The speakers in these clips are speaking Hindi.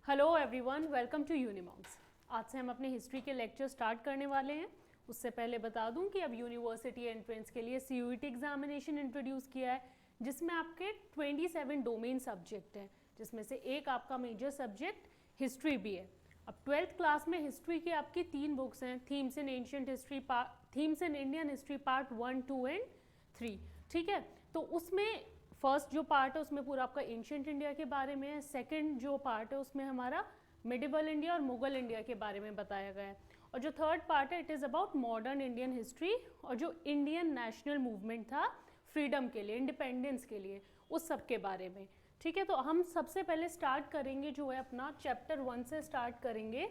Hello everyone, welcome to Unimonks. आज से हम अपने हिस्ट्री के लेक्चर स्टार्ट करने वाले हैं। उससे पहले बता दूं कि अब यूनिवर्सिटी एंट्रेंस के लिए सीयूईटी एग्जामिनेशन इंट्रोड्यूस किया है, जिसमें आपके 27 डोमेन सब्जेक्ट हैं, जिसमें से एक आपका मेजर सब्जेक्ट हिस्ट्री भी है। अब 12th क्लास में हिस्ट्री की आपकी 3 बुक्स हैं, themes in ancient history, themes in Indian history part 1, 2 and 3। ठीक है, तो उसमें फर्स्ट जो पार्ट है उसमें पूरा आपका एंशिएंट इंडिया के बारे में है। सेकंड जो पार्ट है उसमें हमारा मिडिवल इंडिया और मुगल इंडिया के बारे में बताया गया है। और जो थर्ड पार्ट है it is about modern Indian history और जो इंडियन नेशनल मूवमेंट था फ्रीडम के लिए, इंडिपेंडेंस के लिए, उस सब के बारे में। ठीक है, तो हम सबसे पहले स्टार्ट करेंगे जो है अपना चैप्टर 1 से स्टार्ट करेंगे,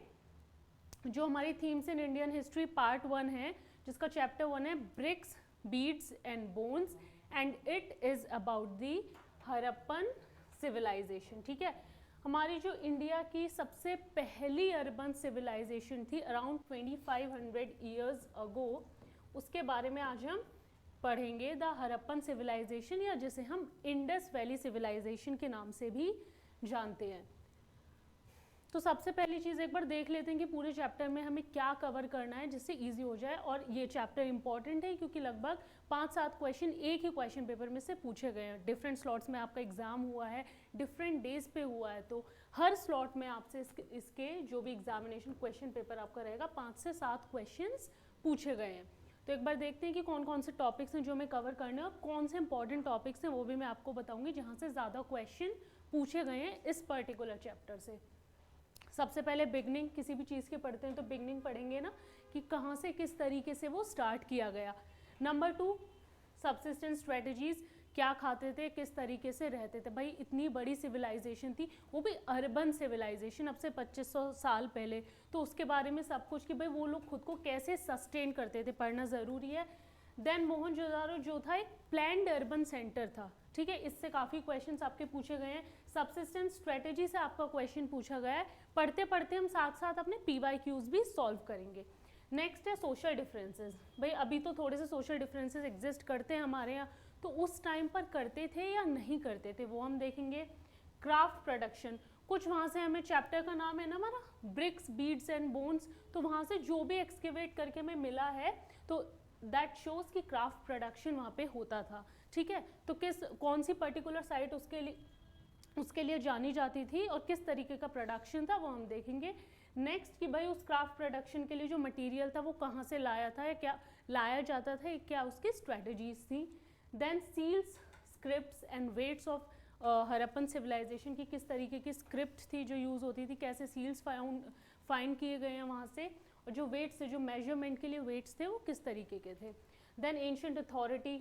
जो हमारी themes in Indian history part 1 है, जिसका चैप्टर 1 है bricks, beads and bones and it is about the Harappan civilization. ठीक है, हमारी जो इंडिया की सबसे पहली अर्बन सिविलाइजेशन थी अराउंड 2500 ईयर्स अगो, उसके बारे में आज हम पढ़ेंगे। द हरप्पन सिविलाइजेशन, या जिसे हम इंडस वैली सिविलाइजेशन के नाम से भी जानते हैं। तो सबसे पहली चीज़ एक बार देख लेते हैं कि पूरे चैप्टर में हमें क्या कवर करना है जिससे इजी हो जाए। और ये चैप्टर इंपॉर्टेंट है क्योंकि लगभग 5-7 क्वेश्चन एक ही क्वेश्चन पेपर में से पूछे गए हैं। डिफरेंट स्लॉट्स में आपका एग्जाम हुआ है, डिफरेंट डेज पे हुआ है, तो हर स्लॉट में आपसे इसके जो भी एग्जामिनेशन क्वेश्चन पेपर आपका रहेगा 5 से 7 क्वेश्चन पूछे गए हैं। तो एक बार देखते हैं कि कौन कौन से टॉपिक्स हैं जो हमें कवर करने हैं और कौन से इंपॉर्टेंट टॉपिक्स हैं वो भी मैं आपको बताऊंगी जहाँ से ज़्यादा क्वेश्चन पूछे गए हैं इस पर्टिकुलर चैप्टर से। सबसे पहले बिगनिंग, किसी भी चीज़ के पढ़ते हैं तो बिगनिंग पढ़ेंगे ना, कि कहाँ से किस तरीके से वो स्टार्ट किया गया। नंबर 2 सबसिस्टेंस स्ट्रेटजीज, क्या खाते थे, किस तरीके से रहते थे। भाई इतनी बड़ी सिविलाइजेशन थी, वो भी अर्बन सिविलाइजेशन, अब से 2500 साल पहले, तो उसके बारे में सब कुछ कि भाई वो लोग खुद को कैसे सस्टेन करते थे, पढ़ना ज़रूरी है। देन मोहनजोदारो जो था एक प्लैन्ड अर्बन सेंटर था। ठीक है, इससे काफ़ी क्वेश्चंस आपके पूछे गए हैं। सबसिस्टेंस स्ट्रेटेजी से आपका क्वेश्चन पूछा गया है। पढ़ते पढ़ते हम साथ साथ अपने PYQs भी सॉल्व करेंगे। नेक्स्ट है सोशल डिफरेंसेस। भाई अभी तो थोड़े से सोशल डिफरेंसेस एग्जिस्ट करते हैं हमारे यहाँ, तो उस टाइम पर करते थे या नहीं करते थे वो हम देखेंगे। क्राफ्ट प्रोडक्शन, कुछ वहाँ से हमें चैप्टर का नाम है ना हमारा ब्रिक्स, बीड्स एंड बोन्स, तो वहाँ से जो भी एक्सकेवेट करके हमें मिला है तो दैट शोज़ कि क्राफ्ट प्रोडक्शन वहाँ पे होता था। ठीक है, तो कौन सी पर्टिकुलर साइट उसके लिए जानी जाती थी और किस तरीके का प्रोडक्शन था वो हम देखेंगे। नेक्स्ट कि भाई उस क्राफ्ट प्रोडक्शन के लिए जो मटेरियल था वो कहाँ से लाया था या क्या लाया जाता था, क्या उसकी स्ट्रेटजीज थी। Then seals, scripts and weights of Harappan civilization की किस तरीके की स्क्रिप्ट थी जो यूज़ होती थी, कैसे सील्स फाइंड किए गए हैं वहाँ से, और जो वेट्स थे, जो मेजरमेंट के लिए वेट्स थे वो किस तरीके के थे। देन एंशिएंट अथॉरिटी,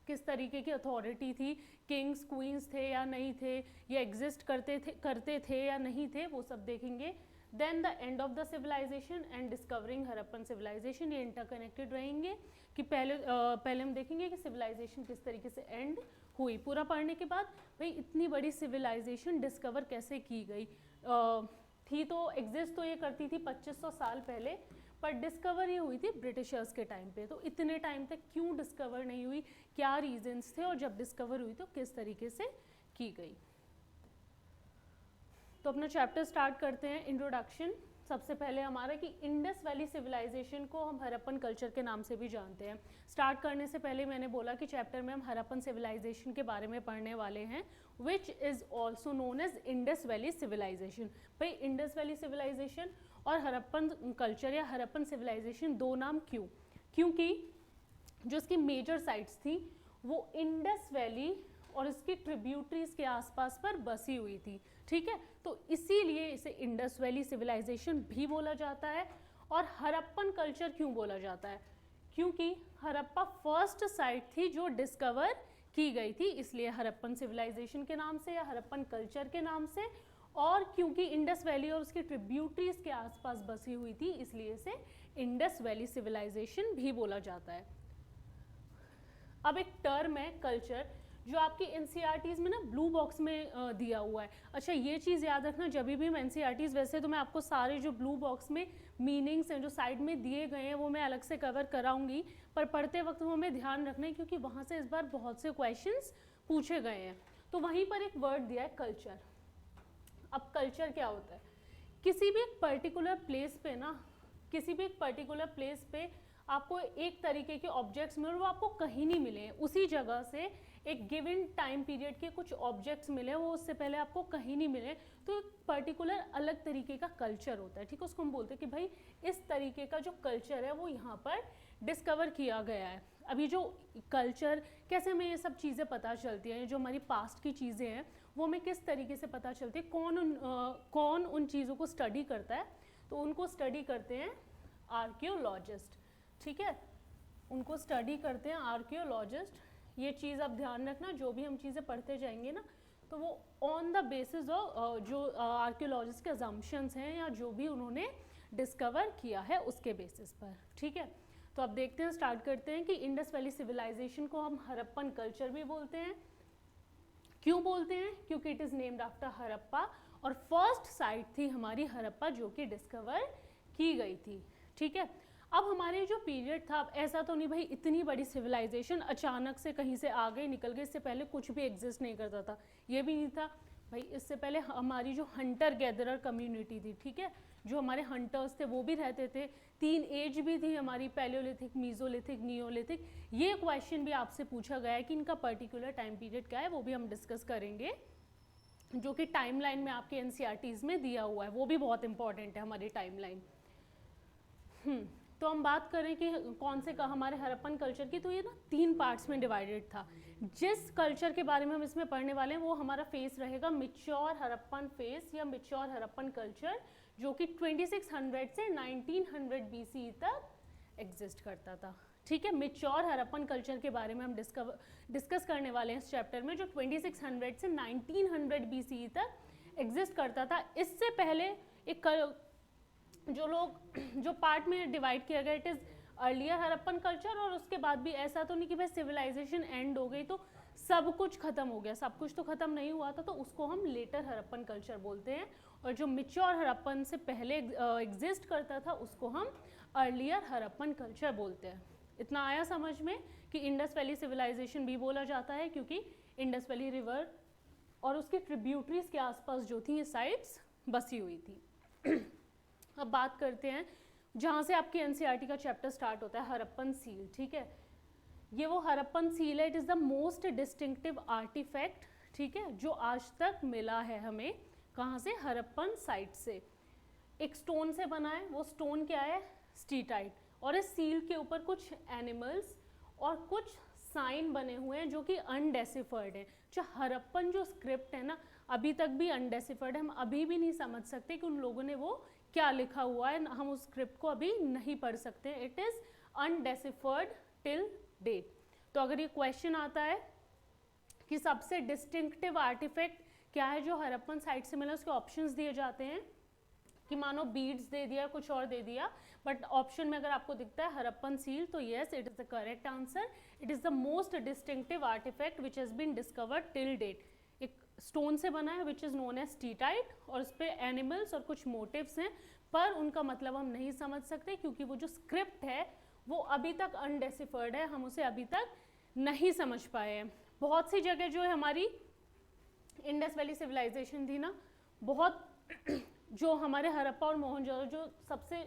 किस तरीके की अथॉरिटी थी, किंग्स क्वींस थे या नहीं थे, या एग्जिस्ट करते थे या नहीं थे, वो सब देखेंगे। Then the end of the civilization and discovering Harappan civilization, ये इंटरकनेक्टेड रहेंगे कि पहले हम देखेंगे कि सिविलाइजेशन किस तरीके से एंड हुई। पूरा पढ़ने के बाद भाई इतनी बड़ी सिविलाइजेशन डिस्कवर कैसे की गई, थी तो एग्जिस्ट तो ये करती थी 2500 साल पहले, पर डिस्कवर ये हुई थी ब्रिटिशर्स के टाइम पे। तो इतने टाइम तक क्यों डिस्कवर नहीं हुई, क्या रीजंस थे, और जब डिस्कवर हुई तो किस तरीके से की गई। तो अपना चैप्टर स्टार्ट करते हैं। इंट्रोडक्शन, सबसे पहले हमारा कि इंडस वैली सिविलाइजेशन को हम हरप्पन कल्चर के नाम से भी जानते हैं। स्टार्ट करने से पहले मैंने बोला कि चैप्टर में हम हरप्पन सिविलाइजेशन के बारे में पढ़ने वाले हैं, which is also known as Indus valley civilization. भाई इंडस वैली सिविलाइजेशन और हरप्पन कल्चर या हरप्पन सिविलाइजेशन दो नाम क्यों? क्योंकि जो इसकी मेजर साइट्स थी वो इंडस वैली और इसकी ट्रिब्यूटरीज के आसपास पर बसी हुई थी। ठीक है, तो इसीलिए इसे इंडस वैली सिविलाइजेशन भी बोला जाता है। और हरप्पन कल्चर क्यों बोला जाता है? क्योंकि हरप्पा फर्स्ट साइट थी जो डिस्कवर की गई थी, इसलिए हरप्पन सिविलाइजेशन के नाम से या हरप्पन कल्चर के नाम से। और क्योंकि इंडस वैली और उसकी ट्रिब्यूटरीज के आसपास बसी हुई थी, इसलिए इसे इंडस वैली सिविलाइजेशन भी बोला जाता है। अब एक टर्म है कल्चर, जो आपकी एनसीईआरटीज़ में ना ब्लू बॉक्स में दिया हुआ है। अच्छा, ये चीज़ याद रखना, जब भी हम एनसीईआरटीज़, वैसे तो मैं आपको सारे जो ब्लू बॉक्स में मीनिंग्स हैं जो साइड में दिए गए हैं वो मैं अलग से कवर कराऊंगी, पर पढ़ते वक्त वो हमें ध्यान रखना है क्योंकि वहाँ से इस बार बहुत से क्वेश्चंस पूछे गए हैं। तो वहीं पर एक वर्ड दिया है कल्चर। अब कल्चर क्या होता है, किसी भी एक पर्टिकुलर प्लेस पे ना, किसी भी एक पर्टिकुलर प्लेस पे आपको एक तरीके के ऑब्जेक्ट्स मिले, वो आपको कहीं नहीं मिले, उसी जगह से एक गिवन टाइम पीरियड के कुछ ऑब्जेक्ट्स मिले, वो उससे पहले आपको कहीं नहीं मिले, तो एक पर्टिकुलर अलग तरीके का कल्चर होता है, ठीक है। उसको हम बोलते हैं कि भाई इस तरीके का जो कल्चर है वो यहाँ पर डिस्कवर किया गया है। अभी जो कल्चर, कैसे हमें ये सब चीज़ें पता चलती हैं, जो हमारी पास्ट की चीज़ें हैं वो हमें किस तरीके से पता चलती है, कौन उन चीज़ों को स्टडी करता है, तो उनको स्टडी करते हैं आर्कियोलॉजिस्ट, ठीक है, उनको स्टडी करते हैं आर्कियोलॉजिस्ट। ये चीज़ आप ध्यान रखना, जो भी हम चीज़ें पढ़ते जाएंगे ना, तो वो ऑन द बेसिस ऑफ जो आर्कियोलॉजिस्ट के अजम्पशंस हैं या जो भी उन्होंने डिस्कवर किया है उसके बेसिस पर, ठीक है। तो अब देखते हैं, स्टार्ट करते हैं कि इंडस वैली सिविलाइजेशन को हम हड़प्पन कल्चर भी बोलते हैं। क्यों बोलते हैं? क्योंकि it is named after Harappa, और फर्स्ट साइट थी हमारी हड़प्पा जो कि डिस्कवर की गई थी, ठीक है। अब हमारे जो पीरियड था, अब ऐसा तो नहीं भाई इतनी बड़ी सिविलाइजेशन अचानक से कहीं से आ गई निकल गई, इससे पहले कुछ भी एग्जिस्ट नहीं करता था, ये भी नहीं था भाई। इससे पहले हमारी जो हंटर गैदरर कम्युनिटी थी, ठीक है, जो हमारे हंटर्स थे वो भी रहते थे, 3 एज भी थी हमारी, पैलियोलिथिक, मीजोलिथिक, नियोलिथिक। ये क्वेश्चन भी आपसे पूछा गया है कि इनका पर्टिकुलर टाइम पीरियड क्या है, वो भी हम डिस्कस करेंगे, जो कि टाइमलाइन में आपके एनसीईआरटीज में दिया हुआ है, वो भी बहुत इंपॉर्टेंट है हमारी टाइमलाइन। तो हम बात करें कि कौन से का हमारे हड़प्पन कल्चर की, तो ये ना 3 पार्ट्स में डिवाइडेड था। जिस कल्चर के बारे में हम इसमें पढ़ने वाले हैं वो हमारा फेस रहेगा मिच्योर हड़प्पन फेस या मिच्योर हड़प्पन कल्चर, जो कि 2600 से 1900 BCE तक एग्जिस्ट करता था, ठीक है। मिच्योर हड़प्पन कल्चर के बारे में हम डिस्कस करने वाले हैं इस चैप्टर में, जो 2600 से 1900 BCE तक एग्जिस्ट करता था। इससे पहले एक जो पार्ट में डिवाइड किया गया, it is earlier Harappan culture, और उसके बाद भी ऐसा तो नहीं कि भाई सिविलाइजेशन एंड हो गई तो सब कुछ खत्म हो गया, सब कुछ तो खत्म नहीं हुआ था, तो उसको हम लेटर हड़प्पन कल्चर बोलते हैं, और जो मिच्योर हड़प्पन से पहले एग्जिस्ट करता था उसको हम अर्लियर हड़प्पन कल्चर बोलते हैं। इतना आया समझ में कि इंडस वैली सिविलाइजेशन भी बोला जाता है क्योंकि इंडस वैली रिवर और उसके ट्रिब्यूटरीज के आसपास जो थी ये साइट्स बसी हुई थी। अब बात करते हैं जहाँ से आपकी एनसीईआरटी का चैप्टर स्टार्ट होता है, हड़प्पन सील, ठीक है। ये वो हड़प्पन सील है, it is the most distinctive artifact, ठीक है, जो आज तक मिला है हमें, कहाँ से? हड़प्पन साइट से। एक स्टोन से बना है, वो स्टोन क्या है? स्टीटाइट, और इस सील के ऊपर कुछ एनिमल्स और कुछ साइन बने हुए हैं जो कि अनडेसिफर्ड है। जो हड़प्पन जो स्क्रिप्ट है ना, अभी तक भी अनडेसिफर्ड है, हम अभी भी नहीं समझ सकते कि उन लोगों ने वो क्या लिखा हुआ है, हम उस स्क्रिप्ट को अभी नहीं पढ़ सकते, इट इज़ अनडेसिफर्ड टिल डेट। तो अगर ये क्वेश्चन आता है कि सबसे डिस्टिंक्टिव आर्टिफैक्ट क्या है जो हड़प्पन साइट से मिला, उसके ऑप्शंस दिए जाते हैं कि मानो बीड्स दे दिया, कुछ और दे दिया, बट ऑप्शन में अगर आपको दिखता है हड़प्पन सील, तो yes, it is the correct answer. It is the most distinctive artifact which has been discovered till date. एक स्टोन से बना है which is known as steatite, और उस पर एनिमल्स और कुछ मोटिव्स हैं, पर उनका मतलब हम नहीं समझ सकते क्योंकि वो जो स्क्रिप्ट है वो अभी तक अनडेसिफर्ड है, हम उसे अभी तक नहीं समझ पाए हैं। बहुत सी जगह जो है हमारी इंडस वैली सिविलाइजेशन थी ना, बहुत जो हमारे हड़प्पा और मोहनजोदड़ो जो सबसे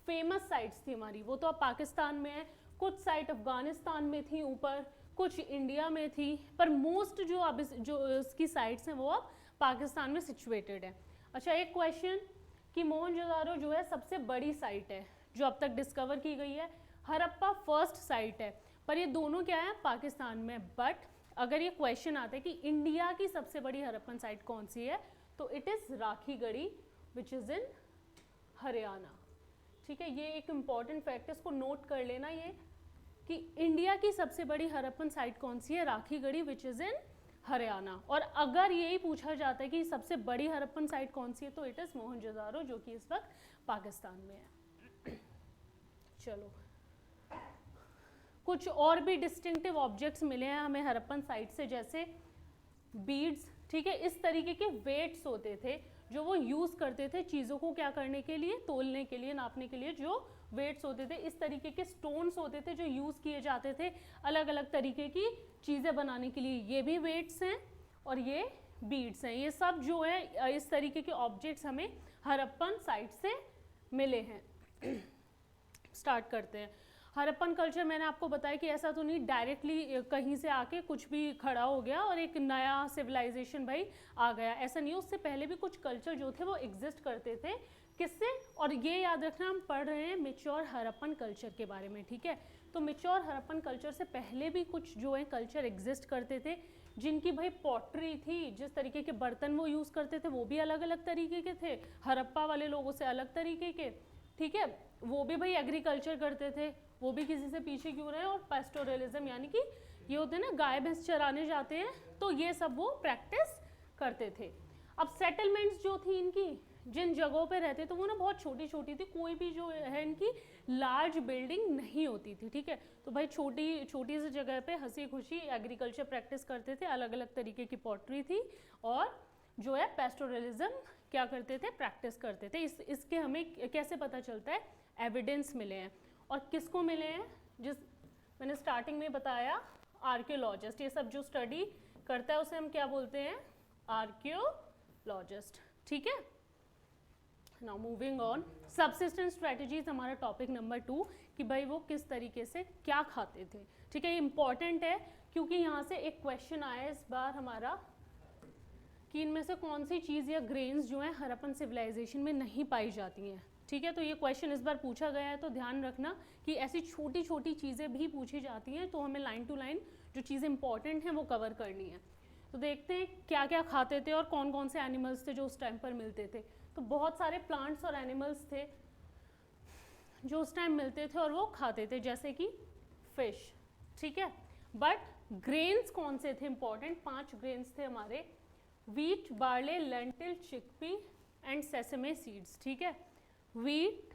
फेमस साइट्स थी हमारी, वो तो अब पाकिस्तान में है, कुछ साइट अफगानिस्तान में थी ऊपर, कुछ इंडिया में थी, पर मोस्ट जो अब जो इसकी साइट्स हैं वो अब पाकिस्तान में सिचुएटेड है। अच्छा, एक क्वेश्चन कि मोहनजोदड़ो जो है सबसे बड़ी साइट है जो अब तक डिस्कवर की गई है, हड़प्पा फर्स्ट साइट है, पर ये दोनों क्या है? पाकिस्तान में। बट अगर ये क्वेश्चन आता है कि इंडिया की सबसे बड़ी हड़प्पन साइट कौन सी है, तो it is Rakhigarhi which is इन हरियाणा, ठीक है। ये एक इम्पॉर्टेंट फैक्ट है, इसको नोट कर लेना ये कि इंडिया की सबसे बड़ी हड़प्पन साइट कौन सी है? राखीगढ़ी विच इज़ इन हरियाणा। और अगर यही पूछा जाता है कि सबसे बड़ी हड़प्पन साइट कौन सी है, तो इट इज़ मोहनजोदड़ो, जो कि इस वक्त पाकिस्तान में है। चलो, कुछ और भी डिस्टिंक्टिव ऑब्जेक्ट्स मिले हैं हमें हड़प्पन साइट से, जैसे बीड्स, ठीक है। इस तरीके के वेट्स होते थे जो वो यूज़ करते थे चीज़ों को क्या करने के लिए? तोलने के लिए, नापने के लिए, जो वेट्स होते थे। इस तरीके के स्टोन्स होते थे जो यूज़ किए जाते थे अलग अलग तरीके की चीज़ें बनाने के लिए, ये भी वेट्स हैं और ये बीड्स हैं। ये सब जो है इस तरीके के ऑब्जेक्ट्स हमें हड़प्पन साइट से मिले हैं। स्टार्ट करते हैं। हड़प्पन कल्चर मैंने आपको बताया कि ऐसा तो नहीं डायरेक्टली कहीं से आके कुछ भी खड़ा हो गया और एक नया सिविलाइजेशन भाई आ गया, ऐसा नहीं है। उससे पहले भी कुछ कल्चर जो थे वो एग्जिस्ट करते थे। किससे? और ये याद रखना हम पढ़ रहे हैं मैच्योर हड़प्पन कल्चर के बारे में, ठीक है। तो मैच्योर हड़प्पन कल्चर से पहले भी कुछ जो है कल्चर एग्जिस्ट करते थे, जिनकी भाई पॉटरी थी, जिस तरीके के बर्तन वो यूज़ करते थे वो भी अलग अलग तरीके के थे, हड़प्पा वाले लोगों से अलग तरीके के, ठीक है। वो भी भाई एग्रीकल्चर करते थे, वो भी किसी से पीछे क्यों रहे। और पेस्टोरलिज्म यानी कि ये होते हैं ना गाय भैंस चराने जाते हैं, तो ये सब वो प्रैक्टिस करते थे। अब सेटलमेंट्स जो थी इनकी, जिन जगहों पे रहते तो वो ना बहुत छोटी छोटी थी, कोई भी जो है इनकी लार्ज बिल्डिंग नहीं होती थी, ठीक है। तो भाई छोटी छोटी सी जगह पे हंसी खुशी एग्रीकल्चर प्रैक्टिस करते थे, अलग अलग तरीके की पॉटरी थी और जो है पेस्टोरलिज्म क्या करते थे, प्रैक्टिस करते थे। इसके हमें कैसे पता चलता है, एविडेंस मिले हैं। और किसको मिले हैं? जिस मैंने स्टार्टिंग में बताया, आर्कियोलॉजिस्ट। ये सब जो स्टडी करता है उसे हम क्या बोलते हैं, आर्कियोलॉजिस्ट, ठीक है। Now moving on, subsistence strategies हमारा टॉपिक नंबर 2 कि भाई वो किस तरीके से क्या खाते थे, ठीक है। ये इंपॉर्टेंट है क्योंकि यहाँ से एक क्वेश्चन आया इस बार हमारा कि इनमें से कौन सी चीज़ या ग्रेन्स जो है हड़प्पन सिविलाइजेशन में नहीं पाई जाती हैं, ठीक है। तो ये क्वेश्चन इस बार पूछा गया है, तो ध्यान रखना कि ऐसी छोटी छोटी चीज़ें भी पूछी जाती हैं, तो हमें लाइन टू लाइन जो चीज़ें इंपॉर्टेंट हैं वो कवर करनी है। तो देखते हैं क्या क्या खाते थे और कौन कौन से एनिमल्स थे जो उस टाइम पर मिलते थे। तो बहुत सारे प्लांट्स और एनिमल्स थे जो उस टाइम मिलते थे और वो खाते थे, जैसे कि फिश, ठीक है। बट ग्रेन्स कौन से थे इंपॉर्टेंट? 5 ग्रेन्स थे हमारे, wheat, barley, lentil, chickpea and sesame seeds, ठीक है। वीट,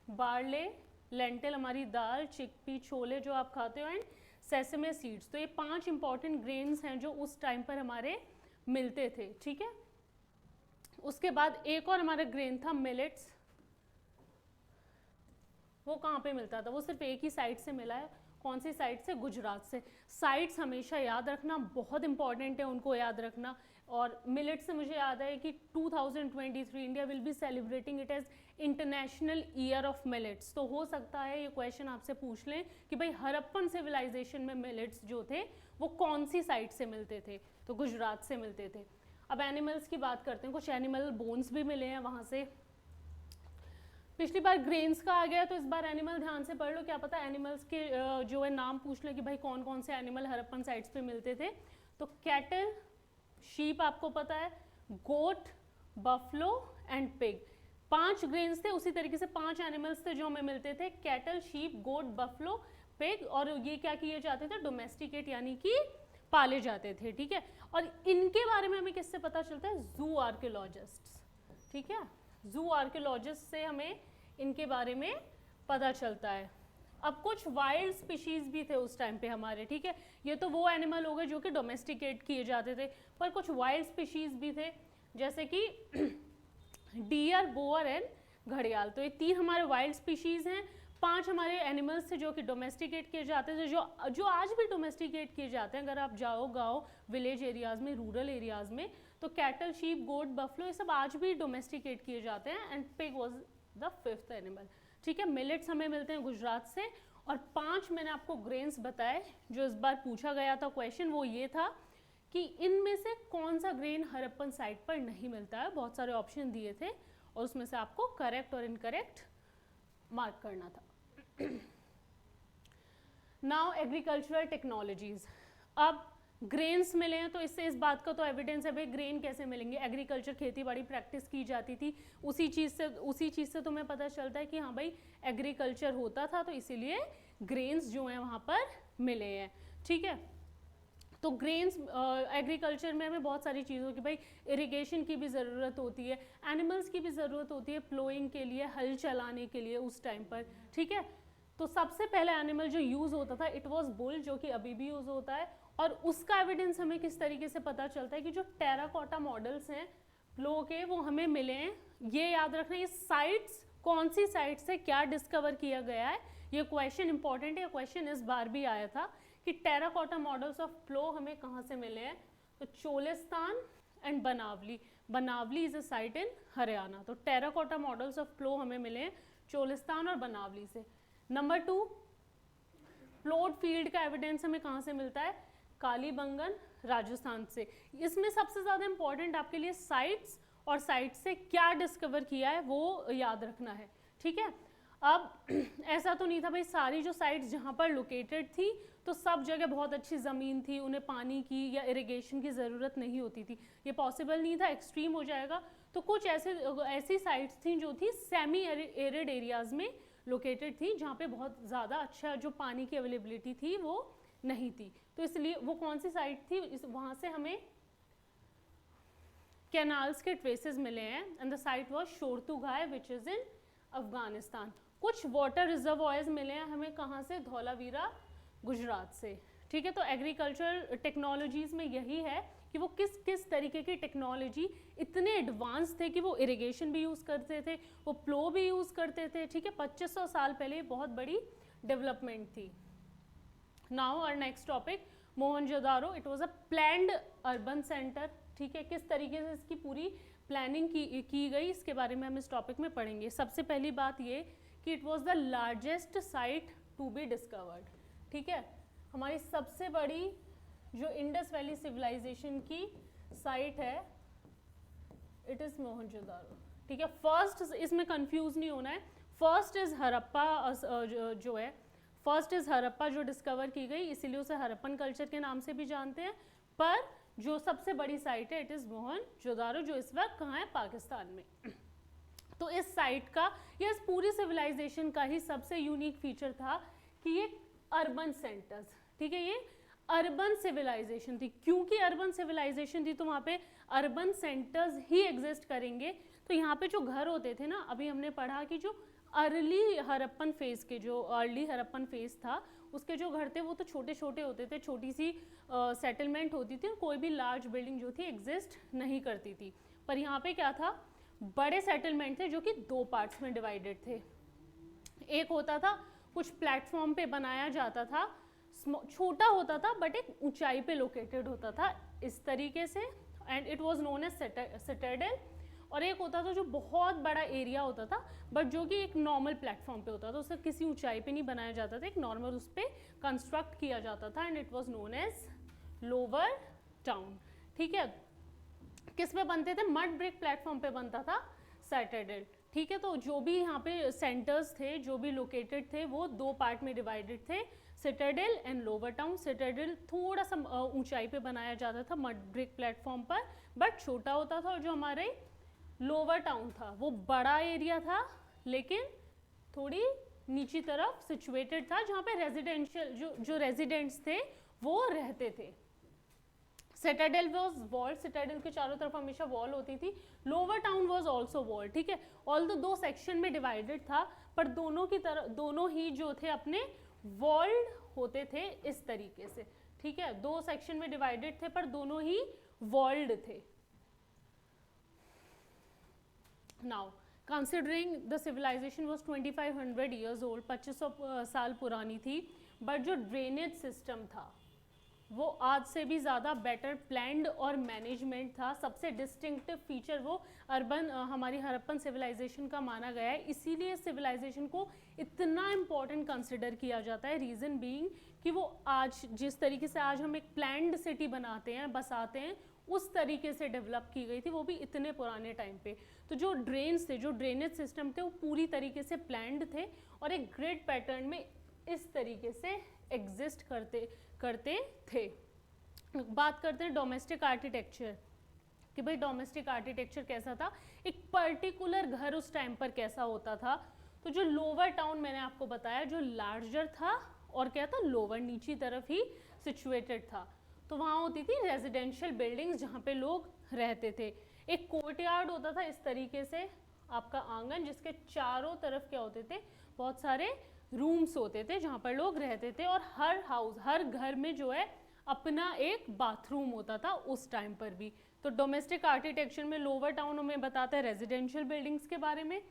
बार्ले, लेंटिल हमारी दाल, चिकपी छोले जो आप खाते हो, एंड सेसमे सीड्स। तो ये 5 इंपॉर्टेंट ग्रेन्स हैं जो उस टाइम पर हमारे मिलते थे, ठीक है। उसके बाद एक और हमारा ग्रेन था मिलेट्स। वो कहाँ पे मिलता था? वो सिर्फ एक ही साइड से मिला है। कौन सी साइड से? गुजरात से। साइट्स हमेशा याद रखना, बहुत इंपॉर्टेंट है उनको याद रखना। और मिलेट से मुझे याद है कि 2023 India will be celebrating it as international year of millets. तो हो सकता है ये क्वेश्चन आपसे पूछ लें कि भाई हड़प्पन सिविलाइजेशन में मिलेट्स जो थे वो कौन सी साइड से मिलते थे? तो गुजरात से मिलते थे। अब एनिमल्स की बात करते हैं, कुछ एनिमल बोन्स भी मिले हैं वहाँ से। पिछली बार ग्रेन्स का आ गया, तो इस बार एनिमल ध्यान से पढ़ लो, क्या पता एनिमल्स के जो है नाम पूछ लो कि भाई कौन कौन से एनिमल हड़प्पन साइट्स पे मिलते थे। तो कैटल, शीप आपको पता है, गोट, बफलो एंड पिग। 5 ग्रेन्स थे, उसी तरीके से 5 एनिमल्स थे जो हमें मिलते थे, cattle, sheep, goat, buffalo, pig. और ये क्या किए जाते थे? डोमेस्टिकेट यानी कि पाले जाते थे, ठीक है। और इनके बारे में हमें किससे पता चलता है? जू आर्कियोलॉजिस्ट, ठीक है। जू आर्कियोलॉजिस्ट से हमें इनके बारे में पता चलता है। अब कुछ वाइल्ड स्पीशीज भी थे उस टाइम पे हमारे, ठीक है। ये तो वो एनिमल हो गए जो कि डोमेस्टिकेट किए जाते थे, पर कुछ वाइल्ड स्पीशीज भी थे जैसे कि डियर, बोअर एंड घड़ियाल। तो ये 3 हमारे वाइल्ड स्पीशीज हैं। 5 हमारे एनिमल्स थे जो कि डोमेस्टिकेट किए जाते थे, जो आज भी डोमेस्टिकेट किए जाते हैं। अगर आप जाओ गाँव, विलेज एरियाज़ में, रूरल एरियाज़ में, तो कैटल, शीप, गोट, बफलो ये सब आज भी डोमेस्टिकेट किए जाते हैं। And pig was the 5th animal, ठीक है। मिलेट्स हमें मिलते हैं गुजरात से। और 5 मैंने आपको ग्रेन्स बताए जो इस बार पूछा गया था क्वेश्चन, वो ये था कि इनमें से कौन सा ग्रेन हड़प्पन साइट पर नहीं मिलता है। बहुत सारे ऑप्शन दिए थे और उसमें से आपको करेक्ट और इनकरेक्ट मार्क करना था। Now agricultural technologies. अब ग्रेन्स मिले हैं तो इससे इस बात का तो एविडेंस है भाई ग्रेन कैसे मिलेंगे। एग्रीकल्चर, खेती बाड़ी प्रैक्टिस की जाती थी, उसी चीज़ से तुम्हें पता चलता है कि हाँ भाई एग्रीकल्चर होता था, तो इसीलिए ग्रेन्स जो हैं वहाँ पर मिले हैं, ठीक है। तो ग्रेन्स एग्रीकल्चर में हमें बहुत सारी चीज़ों की, भाई इरिगेशन की भी ज़रूरत होती है, एनिमल्स की भी ज़रूरत होती है प्लोइंग के लिए, हल चलाने के लिए उस टाइम पर, ठीक है। तो सबसे पहला एनिमल जो यूज़ होता था इट वॉज बुल, जो कि अभी भी यूज़ होता है। और उसका एविडेंस हमें किस तरीके से पता चलता है कि जो टेराकोटा मॉडल्स हैं प्लो के वो हमें मिले हैं। ये याद रखना, ये साइट्स कौन सी साइट से क्या डिस्कवर किया गया है, ये क्वेश्चन इंपॉर्टेंट है। क्वेश्चन इस बार भी आया था कि टेराकोटा मॉडल्स ऑफ प्लो हमें कहाँ से मिले हैं। तो Cholistan and Banawali, Banawali is a site in Haryana. तो टेराकोटा मॉडल्स ऑफ प्लो हमें मिले हैं चोलिस्तान और बनावली से। नंबर 2, प्लॉट फील्ड का एविडेंस हमें कहाँ से मिलता है? कालीबंगन राजस्थान से। इसमें सबसे ज़्यादा इंपॉर्टेंट आपके लिए साइट्स और साइट से क्या डिस्कवर किया है वो याद रखना है, ठीक है। अब ऐसा तो नहीं था भाई सारी जो साइट्स जहाँ पर लोकेटेड थी तो सब जगह बहुत अच्छी ज़मीन थी, उन्हें पानी की या इरिगेशन की ज़रूरत नहीं होती थी, ये पॉसिबल नहीं था, एक्सट्रीम हो जाएगा। तो कुछ ऐसी साइट्स थी जो थी सेमी एरिड एरियाज़ में लोकेटेड थी, जहाँ पे बहुत ज़्यादा अच्छा जो पानी की अवेलेबिलिटी थी वो नहीं थी। तो इसलिए वो कौन सी साइट थी, वहाँ से हमें कैनाल्स के ट्रेसेस मिले हैं and the site was Shortugai which is in Afghanistan. कुछ वाटर रिजर्वॉयर्स मिले हैं हमें कहाँ से? धौलावीरा गुजरात से, ठीक है। तो एग्रीकल्चर टेक्नोलॉजीज़ में यही है कि वो किस किस तरीके की टेक्नोलॉजी इतने एडवांस थे कि वो इरिगेशन भी यूज़ करते थे, वो प्लो भी यूज़ करते थे, ठीक है। 2500 साल पहले बहुत बड़ी डेवलपमेंट थी। Now our next topic Mohenjodaro. It was a planned urban centre, ठीक है। किस तरीके से इसकी पूरी प्लानिंग की गई इसके बारे में हम इस टॉपिक में पढ़ेंगे। सबसे पहली बात ये कि it was the largest site to be discovered, ठीक है। हमारी सबसे बड़ी जो इंडस वैली सिविलाइजेशन की साइट है इट इज़ मोहनजोदारो, ठीक है। फर्स्ट, इसमें कंफ्यूज नहीं होना है, फर्स्ट इज़ हड़प्पा जो है, फर्स्ट इज़ हड़प्पा जो डिस्कवर की गई, इसीलिए उसे हड़प्पन कल्चर के नाम से भी जानते हैं। पर जो सबसे बड़ी साइट है इट इज़ मोहनजोदारो, जो इस वक्त कहाँ है? पाकिस्तान में। तो इस साइट का या इस पूरी सिविलाइजेशन का ही सबसे यूनिक फीचर था कि ये अर्बन सेंटर्स, ठीक है, ये अर्बन सिविलाइजेशन थी। क्योंकि अर्बन सिविलाइजेशन थी तो वहाँ पे अर्बन सेंटर्स ही एग्जिस्ट करेंगे। तो यहाँ पे जो घर होते थे ना, अभी हमने पढ़ा कि जो अर्ली हड़प्पन फेज़ के जो अर्ली हड़प्पन फेज़ था उसके जो घर थे वो तो छोटे छोटे होते थे, छोटी सी सेटलमेंट होती थी, कोई भी लार्ज बिल्डिंग जो थी एग्जिस्ट नहीं करती थी। पर यहाँ पे क्या था? बड़े सेटलमेंट थे जो कि 2 पार्ट्स में डिवाइडेड थे। एक होता था कुछ प्लेटफॉर्म पे बनाया जाता था, छोटा होता था बट एक ऊंचाई पे लोकेटेड होता था इस तरीके से, and it was known as citadel. और एक होता था जो बहुत बड़ा एरिया होता था बट जो कि एक नॉर्मल प्लेटफॉर्म पे होता था, उसे किसी ऊंचाई पे नहीं बनाया जाता था, एक नॉर्मल उस पर कंस्ट्रक्ट किया जाता था, and it was known as lower town, ठीक है। किस पे बनते थे? मड ब्रिक प्लेटफॉर्म पे बनता था सिटाडेल, ठीक है। तो जो भी यहाँ पे सेंटर्स थे जो भी लोकेटेड थे वो 2 पार्ट में डिवाइडेड थे, Citadel and lower town. Citadel थोड़ा सा ऊंचाई पे बनाया जाता था मड ब्रिक प्लेटफॉर्म पर, बट छोटा होता था, और जो हमारे लोअर टाउन था वो बड़ा एरिया था लेकिन थोड़ी नीची तरफ सिचुएटेड था, जहाँ पे रेजिडेंशियल जो रेजिडेंट्स थे वो रहते थे। सिटाडेल वॉज वॉल्ड, सिटाडेल के चारों तरफ हमेशा वॉल होती थी। Lower town was also walled, ठीक है। ऑल 2 सेक्शन में डिवाइडेड था पर दोनों ही जो थे अपने वॉल्ड होते थे इस तरीके से, ठीक है। 2 सेक्शन में डिवाइडेड थे पर दोनों ही वॉल्ड थे। Now considering the civilization was 2500 years old, 2500 साल पुरानी थी, बट जो ड्रेनेज सिस्टम था वो आज से भी ज़्यादा बेटर प्लान्ड और मैनेजमेंट था। सबसे डिस्टिंक्टिव फीचर वो अर्बन हमारी हड़प्पन सिविलाइजेशन का माना गया है, इसीलिए सिविलाइजेशन को इतना इम्पॉर्टेंट कंसिडर किया जाता है। रीज़न बीइंग कि वो आज जिस तरीके से आज हम एक प्लान्ड सिटी बनाते हैं, बसाते हैं, उस तरीके से डेवलप की गई थी, वो भी इतने पुराने टाइम पे। तो जो ड्रेन्स थे, जो ड्रेनेज सिस्टम थे, वो पूरी तरीके से प्लान्ड थे और एक ग्रिड पैटर्न में इस तरीके से एग्जिस्ट करते थे। बात करते हैं डोमेस्टिक आर्किटेक्चर कि भाई डोमेस्टिक आर्किटेक्चर कैसा था, एक पर्टिकुलर घर उस टाइम पर कैसा होता था। तो जो लोअर टाउन मैंने आपको बताया जो लार्जर था और क्या था, लोअर नीची तरफ ही सिचुएटेड था। तो वहाँ होती थी रेजिडेंशियल बिल्डिंग्स जहाँ पे लोग रहते थे। एक कोर्टयार्ड होता था इस तरीके से, आपका आंगन, जिसके चारों तरफ क्या होते थे, बहुत सारे रूम्स होते थे जहाँ पर लोग रहते थे, और हर घर में जो है अपना एक बाथरूम होता था उस टाइम पर भी। तो डोमेस्टिक आर्किटेक्चर में लोअर टाउन हमें बताता है रेजिडेंशियल बिल्डिंग्स के बारे में,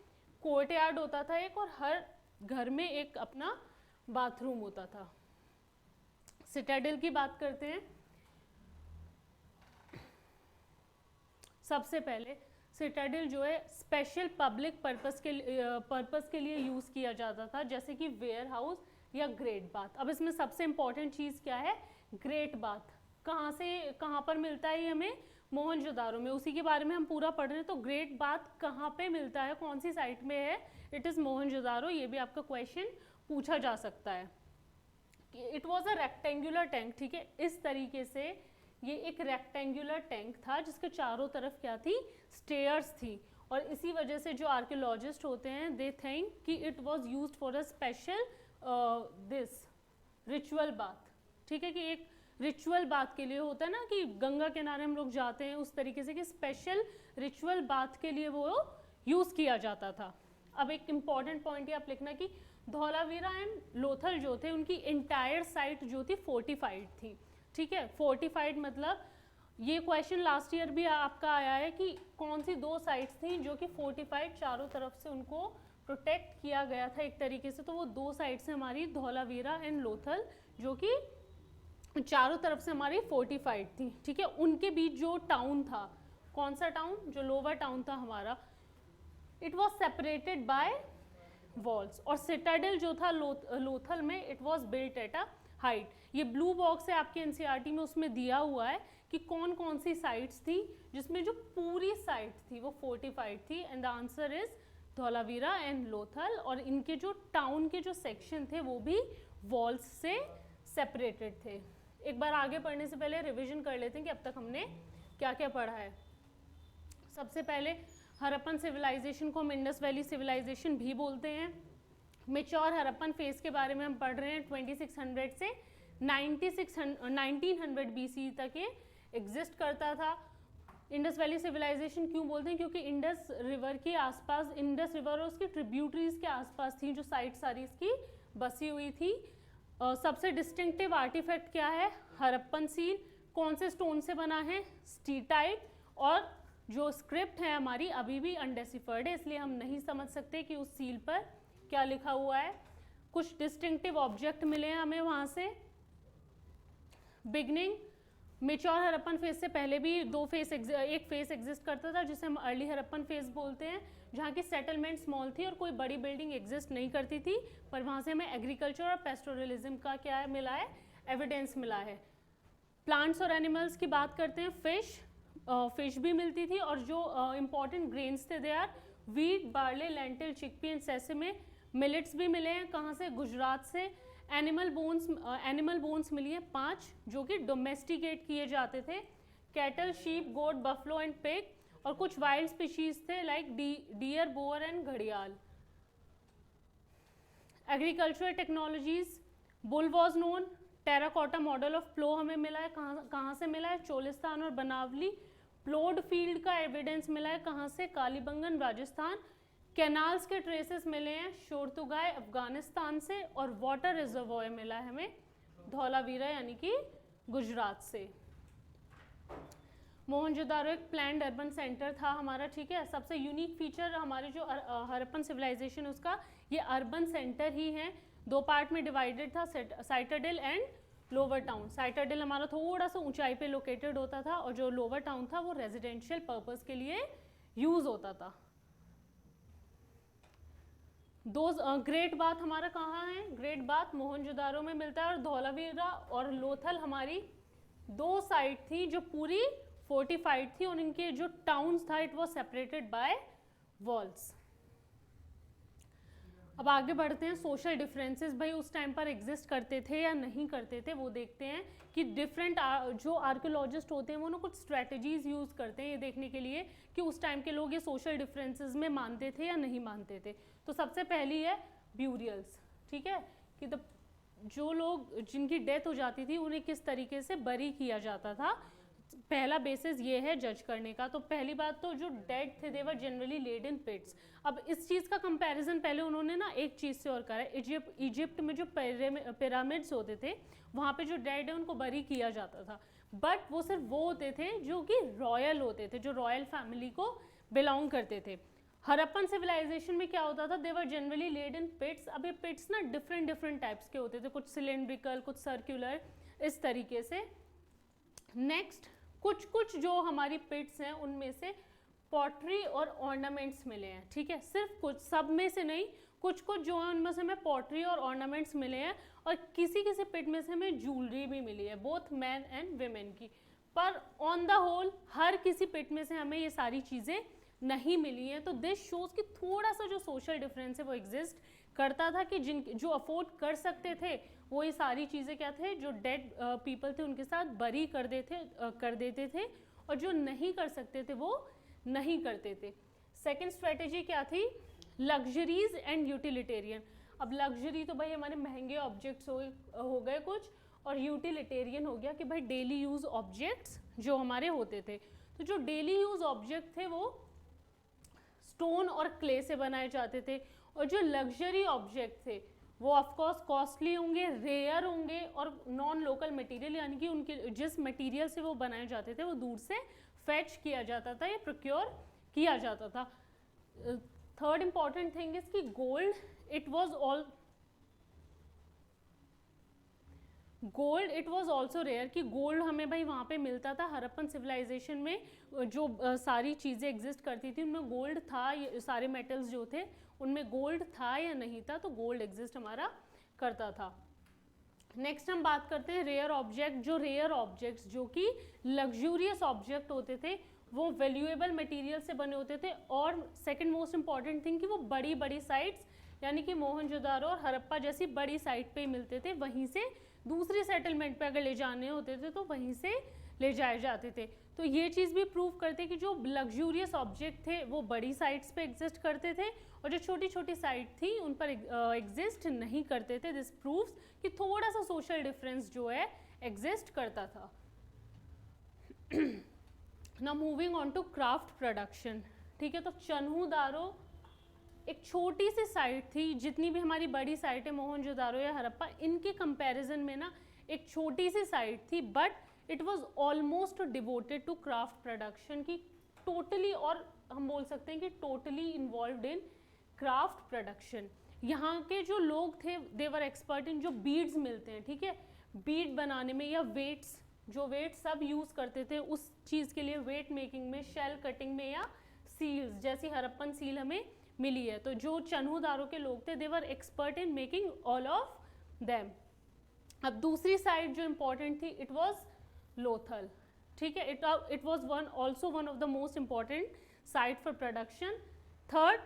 कोर्टयार्ड होता था एक, और हर घर में एक अपना बाथरूम होता था। सिटाडेल की बात करते हैं। सबसे पहले सिटाडेल जो है स्पेशल पब्लिक पर्पस के लिए यूज़ किया जाता था, जैसे कि वेयर हाउस या ग्रेट बाथ। अब इसमें सबसे इम्पॉर्टेंट चीज़ क्या है, ग्रेट बाथ कहाँ पर मिलता है, ये हमें मोहनजोदारो में, उसी के बारे में हम पूरा पढ़ रहे हैं। तो ग्रेट बाथ कहाँ पे मिलता है, कौन सी साइट में है, इट इज़ मोहनजोदारो। ये भी आपका क्वेश्चन पूछा जा सकता है। It was a rectangular tank, ठीक है, इस तरीके से ये एक रेक्टेंगुलर टैंक था जिसके चारों तरफ क्या थी, स्टेयर्स थी। और इसी वजह से जो आर्कियोलॉजिस्ट होते हैं दे थिंक कि it was used for a special this ritual bath, ठीक है, कि एक रिचुअल बाथ के लिए होता है ना कि गंगा किनारे हम लोग जाते हैं, उस तरीके से कि स्पेशल रिचुअल बाथ के लिए वो यूज़ किया जाता था। अब एक इम्पॉर्टेंट पॉइंट ये आप लिखना कि धौलावीरा एंड लोथल जो थे उनकी इंटायर साइट जो थी फोर्टिफाइड थी, ठीक है। फोर्टिफाइड मतलब ये क्वेश्चन लास्ट ईयर भी आपका आया है कि कौन सी दो साइट्स थी जो कि फोर्टिफाइड, चारों तरफ से उनको प्रोटेक्ट किया गया था एक तरीके से। तो वो दो साइट्स हमारी धौलावीरा एंड लोथल जो कि चारों तरफ से हमारी फोर्टिफाइड थी, ठीक है। उनके बीच जो टाउन था, कौन सा टाउन, जो लोअर टाउन था हमारा, it was separated by walls. और सिटाडेल जो था लोथल में, it was built at a height. ये ब्लू बॉक्स है आपके एनसीईआरटी में, उसमें दिया हुआ है कि कौन कौन सी साइट्स थी जिसमें जो पूरी साइट थी वो फोर्टिफाइड थी, and the answer is Dholavira and Lothal. और इनके जो टाउन के जो सेक्शन थे वो भी वॉल्स से सेपरेटेड थे। एक बार आगे पढ़ने से पहले रिवीजन कर लेते हैं कि अब तक हमने क्या क्या पढ़ा है। सबसे पहले हरप्पन सिविलाइजेशन को हम इंडस वैली सिविलाइजेशन भी बोलते हैं। मेच्योर हरप्पन फेज के बारे में हम पढ़ रहे हैं। 2600 से 1900 BC तक ये एग्जिस्ट करता था। इंडस वैली सिविलाइजेशन क्यों बोलते हैं, क्योंकि इंडस रिवर के आसपास, इंडस रिवर और उसकी ट्रिब्यूटरीज के आसपास थी जो साइट सारी इसकी बसी हुई थी। सबसे डिस्टिंक्टिव आर्टिफैक्ट क्या है, हरप्पन सील। कौन से स्टोन से बना है, स्टीटाइट। और जो स्क्रिप्ट है हमारी अभी भी अनडेसिफर्ड है, इसलिए हम नहीं समझ सकते कि उस सील पर क्या लिखा हुआ है। कुछ डिस्टिंक्टिव ऑब्जेक्ट मिले हैं हमें वहाँ से। बिगनिंग, मेच्योर हरप्पन फेज से पहले भी एक फेज एग्जिस्ट करता था जिसे हम अर्ली हरप्पन फेज बोलते हैं, जहाँ की सेटलमेंट स्मॉल थी और कोई बड़ी बिल्डिंग एग्जिस्ट नहीं करती थी, पर वहाँ से हमें एग्रीकल्चर और पेस्टोरलिज्म का क्या है मिला है, एविडेंस मिला है। प्लांट्स और एनिमल्स की बात करते हैं, फिश भी मिलती थी। और जो इम्पॉर्टेंट ग्रेन्स थे they are wheat, barley, lentil, chickpea and sesame. Millets भी मिले हैं, कहाँ से, गुजरात से। एनिमल बोन्स मिली है 5 जो कि डोमेस्टिकेट किए जाते थे। Cattle, sheep, goat, buffalo and pig. और कुछ वाइल्ड स्पीशीज थे लाइक डियर, बोअर एंड घड़ियाल। Agricultural technologies, bull was known. Terracotta model of plough हमें मिला है, कहाँ से मिला है, चोलिस्तान और बनावली। प्लोड फील्ड का एविडेंस मिला है, कहाँ से, कालीबंगन, राजस्थान। कैनाल्स के ट्रेसेस मिले हैं शोरतुगाई, अफगानिस्तान से। और वाटर रिजर्वॉयर मिला है हमें धौलावीरा यानी कि गुजरात से। मोहनजोदारो एक प्लैन्ड अर्बन सेंटर था हमारा, ठीक है। सबसे यूनिक फीचर हमारे जो हरप्पन सिविलाइजेशन उसका ये अर्बन सेंटर ही है। 2 पार्ट में डिवाइडेड था, साइटाडेल एंड लोअर टाउन। साइटाडेल हमारा थोड़ा सा ऊंचाई पे लोकेटेड होता था और जो लोअर टाउन था वो रेजिडेंशियल पर्पस के लिए यूज होता था। ग्रेट बाथ हमारा कहाँ है, ग्रेट बाथ मोहनजोदारो में मिलता है। और धौलावीरा और लोथल हमारी 2 साइट थी जो पूरी फोर्टिफाइड थी और इनके जो टाउन्स था it was separated by walls. अब आगे बढ़ते हैं, सोशल डिफरेंसेस भाई उस टाइम पर एग्जिस्ट करते थे या नहीं करते थे वो देखते हैं कि डिफरेंट जो आर्कियोलॉजिस्ट होते हैं वो ना कुछ स्ट्रेटजीज यूज़ करते हैं ये देखने के लिए कि उस टाइम के लोग ये सोशल डिफरेंसेस में मानते थे या नहीं मानते थे। तो सबसे पहली है ब्यूरियल्स, ठीक है, कि जो लोग जिनकी डेथ हो जाती थी उन्हें किस तरीके से बरी किया जाता था। पहला बेसिस ये है जज करने का। तो पहली बात तो जो डेड थे दे वर जनरली लेड इन पिट्स। अब इस चीज़ का कंपैरिजन पहले उन्होंने ना एक चीज़ से और करा है, इजिप्ट में जो पिरामिड्स होते थे वहाँ पे जो डेड है उनको बरी किया जाता था, बट वो सिर्फ वो होते थे जो कि रॉयल होते थे, जो रॉयल फैमिली को बिलोंग करते थे। हरप्पन सिविलाइजेशन में क्या होता था, दे वर जनरली लेड इन पिट्स। अब ये पिट्स ना डिफरेंट टाइप्स के होते थे, कुछ सिलेंड्रिकल, कुछ सर्कुलर, इस तरीके से। नेक्स्ट कुछ कुछ जो हमारी पिट्स हैं उनमें से पॉटरी और ऑर्नामेंट्स मिले हैं, ठीक है, सिर्फ कुछ, सब में से नहीं, कुछ कुछ जो है उनमें से हमें पॉटरी और ऑर्नामेंट्स मिले हैं, और किसी किसी पिट में से हमें ज्वेलरी भी मिली है, बोथ मैन एंड वेमेन की। पर ऑन द होल हर किसी पिट में से हमें ये सारी चीज़ें नहीं मिली हैं। तो दिस शोज कि थोड़ा सा जो सोशल डिफरेंस है वो एग्जिस्ट करता था, कि जिन जो अफोर्ड कर सकते थे वो ये सारी चीज़ें क्या थे, जो डेड पीपल थे उनके साथ बरी कर देते थे, और जो नहीं कर सकते थे वो नहीं करते थे। सेकेंड स्ट्रेटेजी क्या थी, लग्जरीज एंड यूटिलिटेरियन। अब लग्जरी तो भाई हमारे महंगे ऑब्जेक्ट्स हो गए कुछ, और यूटिलिटेरियन हो गया कि भाई डेली यूज ऑब्जेक्ट्स जो हमारे होते थे। तो जो डेली यूज ऑब्जेक्ट थे वो स्टोन और क्ले से बनाए जाते थे, और जो लग्जरी ऑब्जेक्ट थे वो ऑफकोर्स कॉस्टली होंगे, रेयर होंगे, और नॉन लोकल मटेरियल, यानी कि उनके जिस मटेरियल से वो बनाए जाते थे वो दूर से फेच किया जाता था या प्रोक्योर किया जाता था। थर्ड इंपॉर्टेंट थिंग इज कि gold it was also rare, कि गोल्ड हमें भाई वहाँ पे मिलता था। हरप्पन सिविलाइजेशन में जो सारी चीज़ें एग्जिस्ट करती थी उनमें गोल्ड था, ये सारे मेटल्स जो थे उनमें गोल्ड था या नहीं था, तो गोल्ड एग्जिस्ट हमारा करता था। नेक्स्ट हम बात करते हैं रेयर ऑब्जेक्ट। जो रेयर ऑब्जेक्ट्स जो कि लग्जूरियस ऑब्जेक्ट होते थे वो वैल्यूएबल मटेरियल से बने होते थे, और सेकंड मोस्ट इंपॉर्टेंट थिंग कि वो बड़ी बड़ी साइट्स यानी कि मोहनजोदारो और हड़प्पा जैसी बड़ी साइट पे ही मिलते थे, वहीं से दूसरी सेटलमेंट पे अगर ले जाने होते थे तो वहीं से ले जाए जाते थे। तो ये चीज़ भी प्रूव करते कि जो लग्जूरियस ऑब्जेक्ट थे वो बड़ी साइट्स पे एग्जिस्ट करते थे, और जो छोटी छोटी साइट थी उन पर एग्जिस्ट नहीं करते थे। दिस प्रूव्स कि थोड़ा सा सोशल डिफरेंस जो है एग्जिस्ट करता था। Now moving on to craft production, ठीक है। तो चन्हू-दारो एक छोटी सी साइट थी, जितनी भी हमारी बड़ी साइट है मोहनजोदारो या हड़प्पा, इनके कंपैरिजन में ना एक छोटी सी साइट थी, but it was almost devoted to craft production, की टोटली, और हम बोल सकते हैं कि totally involved in craft production. यहाँ के जो लोग थे देवर एक्सपर्ट इन जो बीड्स मिलते हैं, ठीक है, बीड बनाने में, या वेट्स, जो वेट सब यूज़ करते थे उस चीज़ के लिए, वेट मेकिंग में, शेल कटिंग में, या सील्स जैसी हड़प्पन सील हमें मिली है। तो जो चन्हू-दारो के लोग थे they were expert in making all of them. अब दूसरी साइड जो इम्पॉर्टेंट थी इट वॉज लोथल, ठीक है, it was also one of the most important site for production. Third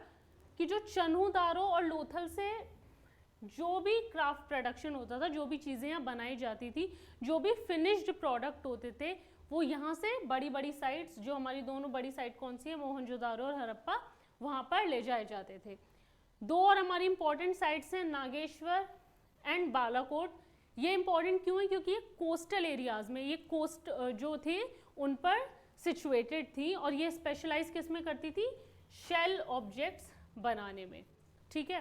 कि जो चन्हू-दारो और लोथल से जो भी क्राफ्ट प्रोडक्शन होता था, जो भी चीज़ें यहाँ बनाई जाती थी, जो भी फिनिश्ड प्रोडक्ट होते थे, वो यहाँ से बड़ी बड़ी साइट्स, जो हमारी दोनों बड़ी साइट कौन सी है, मोहनजोदारो और हड़प्पा, वहाँ पर ले जाए जाते थे। दो और हमारी इंपॉर्टेंट साइट्स हैं नागेश्वर एंड बालाकोट। ये इंपॉर्टेंट क्यों है, क्योंकि ये कोस्टल एरियाज में, ये कोस्ट जो थे उन पर सिचुएटेड थी, और ये स्पेशलाइज किस में करती थी, शेल ऑब्जेक्ट्स बनाने में, ठीक है।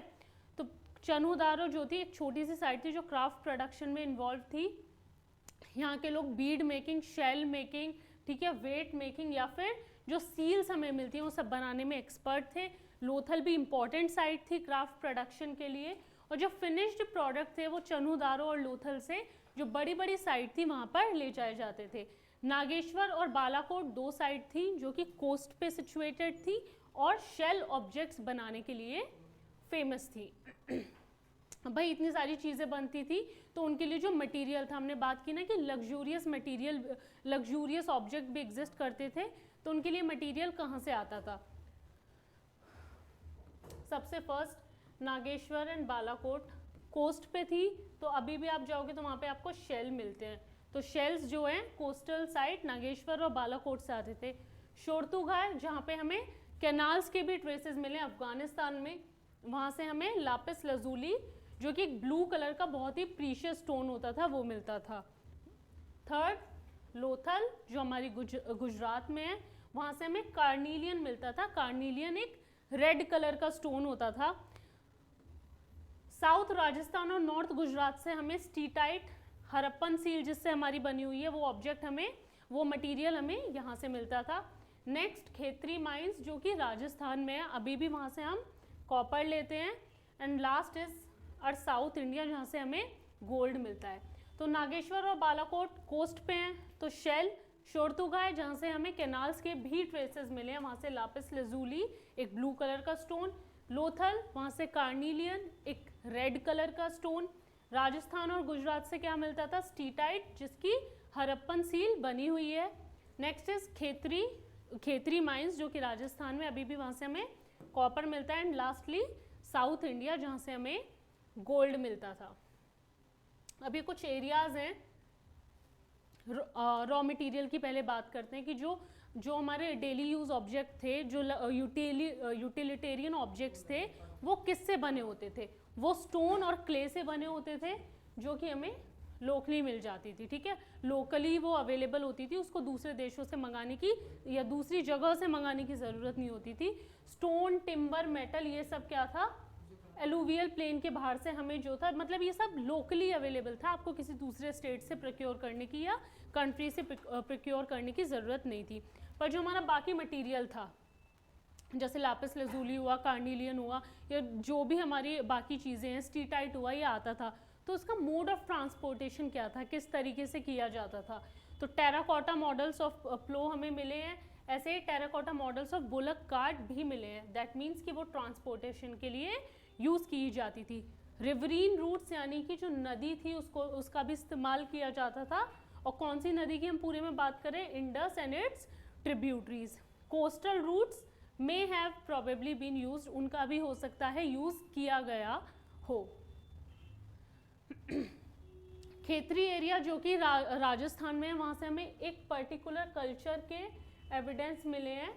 तो चन्हू-दारो जो थी एक छोटी सी साइट थी जो क्राफ्ट प्रोडक्शन में इन्वॉल्व थी। यहाँ के लोग बीड मेकिंग, शेल मेकिंग, ठीक है, वेट मेकिंग, या फिर जो सील्स हमें मिलती हैं वो सब बनाने में एक्सपर्ट थे। लोथल भी इम्पॉर्टेंट साइट थी क्राफ्ट प्रोडक्शन के लिए, और जो फिनिश्ड प्रोडक्ट थे वो चन्हू-दारो और लोथल से जो बड़ी बड़ी साइट थी वहाँ पर ले जाए जाते थे। नागेश्वर और बालाकोट दो साइट थी जो कि कोस्ट पे सिचुएटेड थी और शेल ऑब्जेक्ट्स बनाने के लिए फेमस थी। भाई इतनी सारी चीज़ें बनती थी तो उनके लिए जो मटेरियल था, हमने बात की ना कि लग्जूरियस मटेरियल, लग्जूरियस ऑब्जेक्ट भी एग्जिस्ट करते थे, तो उनके लिए मटेरियल कहाँ से आता था। सबसे first Nageshwar and Balakot coast पे थी, तो अभी भी आप जाओगे तो वहाँ पे आपको शेल मिलते हैं। तो शेल्स जो हैं कोस्टल साइट नागेश्वर और बालाकोट से आते थे। शोरतुगाह जहाँ पे हमें कैनाल्स के भी ट्रेसेस मिले अफगानिस्तान में, वहाँ से हमें लापिस लजूली जो कि एक ब्लू कलर का बहुत ही प्रीशियस स्टोन होता था वो मिलता था। थर्ड लोथल जो हमारी गुजरात में है, वहाँ से हमें कार्नीलियन मिलता था। कार्नीलियन एक रेड कलर का स्टोन होता था। साउथ राजस्थान और नॉर्थ गुजरात से हमें स्टीटाइट हरप्पन सील जिससे हमारी बनी हुई है वो ऑब्जेक्ट हमें, वो मटेरियल हमें यहाँ से मिलता था। नेक्स्ट खेतरी माइंस जो कि राजस्थान में है, अभी भी वहाँ से हम कॉपर लेते हैं। एंड लास्ट इज और साउथ इंडिया जहाँ से हमें गोल्ड मिलता है। तो नागेश्वर और बालाकोट कोस्ट पे हैं, तो शेल शोरतुगाय जहाँ से हमें कैनाल्स के भी ट्रेसेस मिले हैं, वहाँ से लापिस लजूली एक ब्लू कलर का स्टोन, लोथल वहाँ से कार्निलियन एक रेड कलर का स्टोन, राजस्थान और गुजरात से क्या मिलता था, स्टीटाइट जिसकी हरप्पन सील बनी हुई है। नेक्स्ट इज खेतरी माइंस जो कि राजस्थान में अभी भी वहाँ से हमें कॉपर मिलता है। एंड लास्टली साउथ इंडिया जहाँ से हमें गोल्ड मिलता था। अभी कुछ एरियाज हैं रॉ मटेरियल की, पहले बात करते हैं कि जो हमारे डेली यूज ऑब्जेक्ट थे, जो यूटिलिटेरियन ऑब्जेक्ट्स थे, वो किससे बने होते थे, वो स्टोन और क्ले से बने होते थे, जो कि हमें लोकली मिल जाती थी। ठीक है, लोकली वो अवेलेबल होती थी, उसको दूसरे देशों से मंगाने की या दूसरी जगह से मंगाने की ज़रूरत नहीं होती थी। स्टोन, टिम्बर, मेटल ये सब क्या था, एलुवियल प्लेन के बाहर से हमें जो था, मतलब ये सब लोकली अवेलेबल था, आपको किसी दूसरे स्टेट से प्रोक्योर करने की या कंट्री से प्रोक्योर करने की ज़रूरत नहीं थी। पर जो हमारा बाकी मटेरियल था, जैसे लापिस लजूली हुआ, कार्निलियन हुआ, या जो भी हमारी बाकी चीज़ें हैं, स्टीटाइट हुआ, ये आता था, तो उसका मोड ऑफ ट्रांसपोर्टेशन क्या था, किस तरीके से किया जाता था। तो टेराकोटा मॉडल्स ऑफ प्लो हमें मिले हैं, ऐसे ही terracotta models of bullock cart भी मिले हैं। दैट मीन्स कि वो ट्रांसपोर्टेशन के लिए यूज़ की जाती थी। रिवरीन रूट्स यानी कि जो नदी थी उसका भी इस्तेमाल किया जाता था। और कौन सी नदी की हम पूरे में बात करें, Indus and its tributaries. Coastal routes may have probably been used, उनका भी हो सकता है यूज़ किया गया हो। खेतरी एरिया जो कि राजस्थान में है, वहाँ से हमें एक पर्टिकुलर कल्चर के एविडेंस मिले हैं,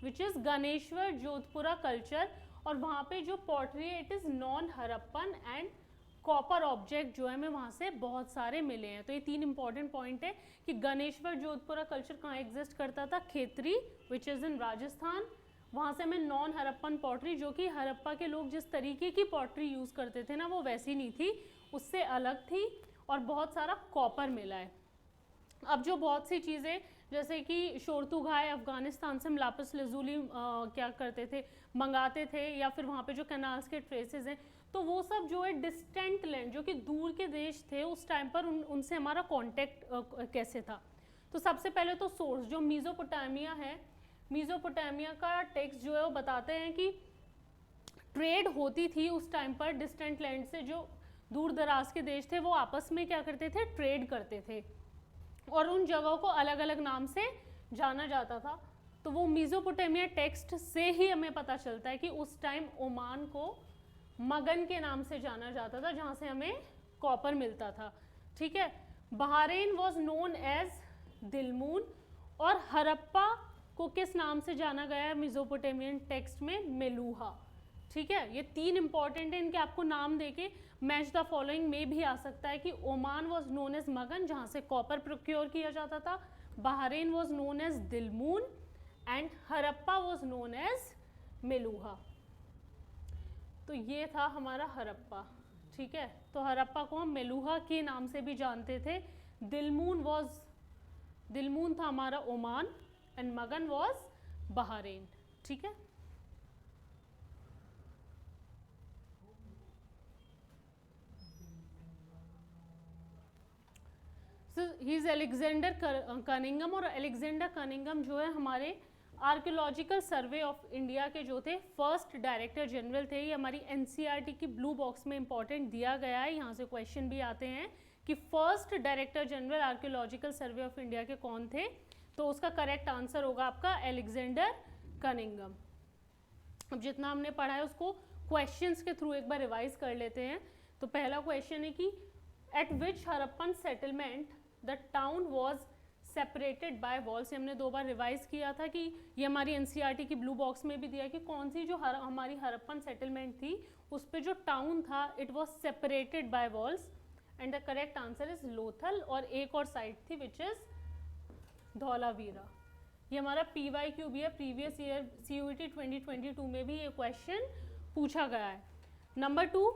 which is Ganeshwar Jodhpura culture. और वहाँ पे जो पॉटरी है it is non Harappan and copper object जो है हमें वहाँ से बहुत सारे मिले हैं। तो ये तीन इंपॉर्टेंट पॉइंट है कि गणेश्वर जोधपुरा कल्चर कहाँ एग्जिस्ट करता था, खेतरी विच इज़ इन राजस्थान। वहाँ से हमें नॉन हरप्पन पॉटरी, जो कि हरप्पा के लोग जिस तरीके की पॉटरी यूज़ करते थे ना, वो वैसी नहीं थी, उससे अलग थी, और बहुत सारा कॉपर मिला है। अब जो बहुत सी चीज़ें जैसे कि शोरतुगाय अफगानिस्तान से हम लापिस लजूली क्या करते थे, मंगाते थे, या फिर वहाँ पे जो कैनाल्स के ट्रेसेस हैं, तो वो सब जो है डिस्टेंट लैंड, जो कि दूर के देश थे उस टाइम पर, उनसे हमारा कांटेक्ट कैसे था। तो सबसे पहले तो सोर्स जो मीज़ोपोटामिया है, मीज़ोपोटामिया का टेक्स्ट जो है वो बताते हैं कि ट्रेड होती थी उस टाइम पर डिस्टेंट लैंड से, जो दूर दराज के देश थे वो आपस में क्या करते थे, ट्रेड करते थे, और उन जगहों को अलग अलग नाम से जाना जाता था। तो वो मीज़ोपोटामिया टेक्स्ट से ही हमें पता चलता है कि उस टाइम ओमान को मगन के नाम से जाना जाता था, जहाँ से हमें कॉपर मिलता था। ठीक है, बहरीन वॉज नोन एज दिलमून, और हरप्पा को किस नाम से जाना गया है मीज़ोपोटामियन टेक्स्ट में, मेलूहा। ठीक है, ये तीन इंपॉर्टेंट है, इनके आपको नाम देके मैच द फॉलोइंग में भी आ सकता है कि ओमान वॉज नोन एज मगन, जहाँ से कॉपर प्रोक्योर किया जाता था, Bahrain was known as Dilmun, and Harappa was known as Meluhha. तो ये था हमारा हरप्पा। ठीक है, तो हरप्पा को हम मेलूहा के नाम से भी जानते थे। दिलमून था हमारा ओमान, एंड मगन वॉज बहरीन। ठीक है, ही इज एलेक्जेंडर कनिंगम, और एलेक्जेंडर कनिंगम जो है हमारे आर्कियोलॉजिकल सर्वे ऑफ इंडिया के जो थे फर्स्ट डायरेक्टर जनरल थे। ये हमारी एनसीईआरटी की ब्लू बॉक्स में इंपॉर्टेंट दिया गया है, यहाँ से क्वेश्चन भी आते हैं कि first director general archaeological survey of India के कौन थे, तो उसका करेक्ट आंसर होगा आपका एलेक्जेंडर कनिंगम। अब जितना हमने पढ़ा है उसको क्वेश्चंस के थ्रू एक बार रिवाइज कर लेते हैं। तो पहला क्वेश्चन है कि eight which Harappan settlement the town was separated by walls. हमने 2 बार रिवाइज किया था कि ये हमारी एनसीईआरटी की ब्लू बॉक्स में भी दिया कि कौन सी जो हमारी हरप्पन सेटलमेंट थी उस पे जो टाउन था it was separated by walls, and the correct answer is Lothal. और एक और साइट थी विच इज धौलावीरा। ये हमारा PYQ भी है, प्रीवियस ईयर CUET 2022 में भी ये क्वेश्चन पूछा गया है। नंबर 2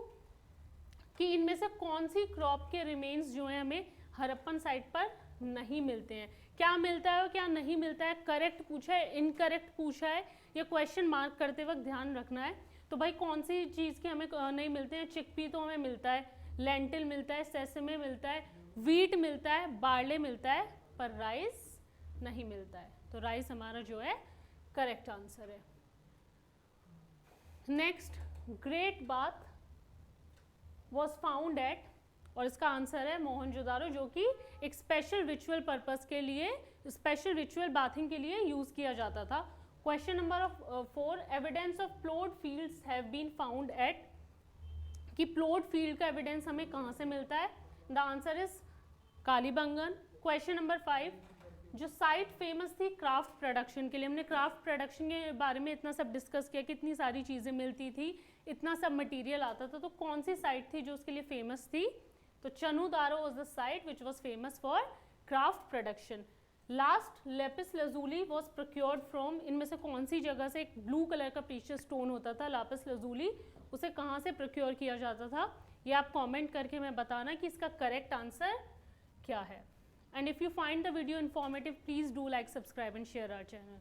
कि इनमें से कौन सी क्रॉप के रिमेन्स जो हैं हमें हरप्पन साइट पर नहीं मिलते हैं। क्या मिलता है और क्या नहीं मिलता है, करेक्ट पूछा है, इनकरेक्ट पूछा है, ये क्वेश्चन मार्क करते वक्त ध्यान रखना है। तो भाई कौन सी चीज़ के हमें नहीं मिलते हैं, चिकपी तो हमें मिलता है, लेंटिल मिलता है, सेसमे मिलता है, वीट मिलता है, बार्ले मिलता है, पर राइस नहीं मिलता है, तो राइस हमारा जो है करेक्ट आंसर है। Next, great bath was found at, और इसका आंसर है मोहनजोदारो, जो कि एक स्पेशल रिचुअल पर्पस के लिए, स्पेशल रिचुअल बाथिंग के लिए यूज किया जाता था। Question number 4, evidence of plot fields have been found at, कि प्लॉट फील्ड का एविडेंस हमें कहाँ से मिलता है? The answer is Kalibangan. Question number 5, जो साइट फेमस थी क्राफ्ट प्रोडक्शन के लिए, हमने क्राफ्ट प्रोडक्शन के बारे में इतना सब डिस्कस किया, कितनी सारी चीज़ें मिलती थी, इतना सब मटेरियल आता था, तो कौन सी साइट थी जो उसके लिए फेमस थी? तो Chanhudaro was the site which was famous for craft production. Last, lapis lazuli was procured from, इनमें से कौन सी जगह से? एक ब्लू कलर का प्रीशियस स्टोन होता था लापिस लजूली, उसे कहाँ से प्रोक्योर किया जाता था? ये आप कमेंट करके मैं बताना कि इसका करेक्ट आंसर क्या है। And if you find the video informative, please do like, subscribe and share our channel.